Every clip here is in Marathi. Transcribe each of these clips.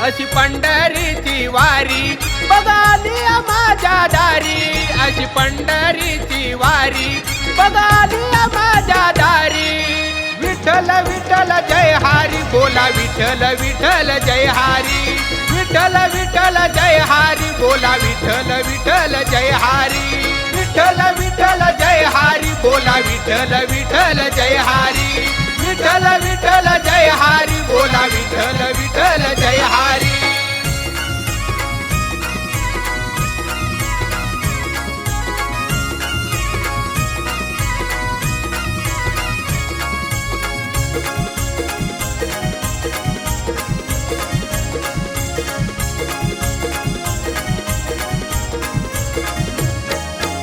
अशी पंढरीची वारी बघाली माझ्या दारी, अशी पंढरीची वारी बघाली माझ्या दारी। विठ्ठल विठ्ठल जय हरी बोला, विठ्ठल विठ्ठल जय हरी, विठ्ठल विठ्ठल जय हरी बोला, विठ्ठल विठ्ठल जय हरी, विठ्ठल विठ्ठल जय हरी बोला, विठ्ठल विठ्ठल जय हरी, विठ्ठल विठ्ठल जय हरी बोला, विठ्ठल विठ्ठल जय हरी।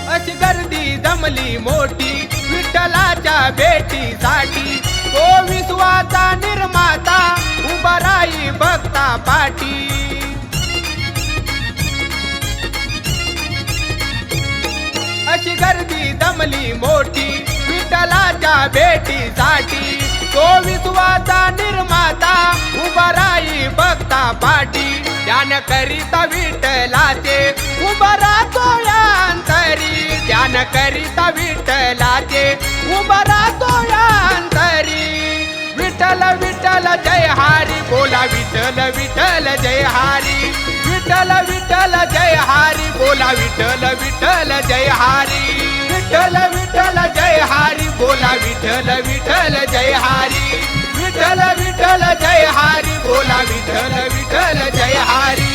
अशी गर्दी जमली मोठी विठ्ठलाच्या भेटीसाठी, तो विश्वाचा निर्माता उभा राही भक्ता पाठी। अशी गर्दी जमली मोठी विठ्ठलाच्या भेटीसाठी, तो विश्वाचा निर्माता उभा राही भक्ता पाठी। ध्यान करीता विठ्ठलाचे उभा राहतो या अंतरी, ध्यान करीता विठ्ठलाचे उभा राहतो या अंतरी। विठ्ठल विठ्ठल जय हरी बोला, विठ्ठल विठ्ठल जय हरी, विठ्ठल विठ्ठल जय हरी बोला, विठ्ठल विठ्ठल जय हरी, विठ्ठल विठ्ठल जय हरी बोला, विठ्ठल विठ्ठल जय हरी, विठ्ठल विठ्ठल जय हरी बोला, विठ्ठल विठ्ठल जय हरी।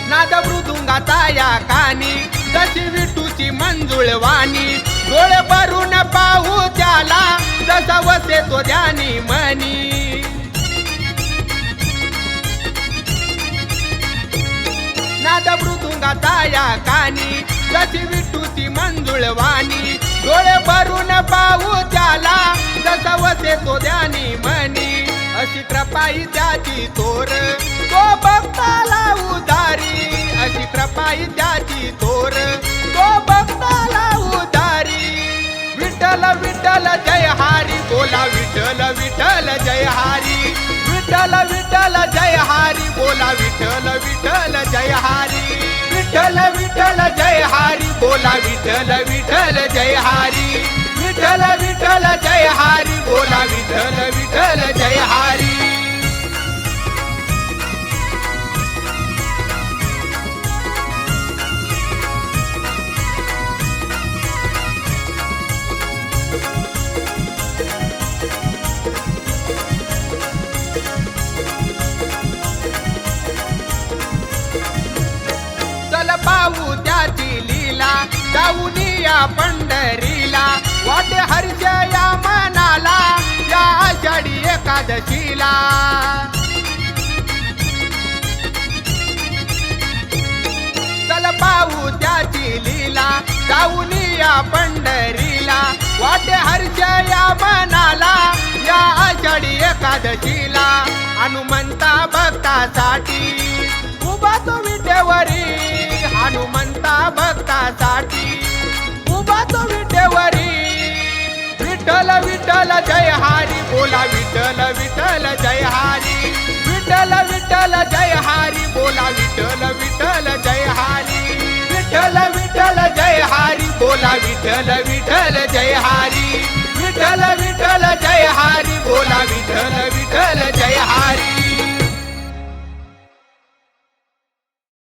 नाद मृदुंगाचा या कानी जशी विठूची मंजुळवाणी, डोळे भरून पाहू त्याला जसा वसे तो ध्यानी मनी। नाद मृदुंगाचा या कानी जशी विठूची मंजुळवाणी, डोळे भरून पाहू त्याला जसा वसे तो ध्यानी मनी। अशी कृपाई त्याची तोर तो भक्ताला उदारी, अशी कृपाई त्याची तोर तो भक्ताला उदारी। विठ्ठल विठ्ठल जय हरी बोला, विठ्ठल विठ्ठल जय हरी, विठ्ठल विठ्ठल जय हरी बोला, विठ्ठल विठ्ठल जय हरी, विठ्ठल विठ्ठल जय हरी बोला, विठ्ठल विठ्ठल जय हरी, विठ्ठल विठ्ठल जय हरी बोला, विठ्ठल विठ्ठल जय हरी। चल पाहू त्याची लीला जाऊन या पंढरीला, वाटे हर्ष या मनाला या आषाढी एकादशीला। चल पाहू त्याची लीला जाऊन या पंढरीला, वाटे हर्ष या मनाला या आषाढी एकादशीला। हनुमंता भक्तासाठी उभा तो विटेवरी, हनुमंता भक्तासाठी उभा तो विटेवरी। विठ्ठल विठ्ठल जय हरी बोला, विठ्ठल विठ्ठल जय हरी, विठ्ठल विठ्ठल जय हरी बोला, विठ्ठल विठ्ठल जय हरी, विठ्ठल विठ्ठल जय हरी बोला, विठ्ठल विठ्ठल जय हरी, विठ्ठल विठ्ठल जय हरी बोला, विठ्ठल विठ्ठल जय हरी।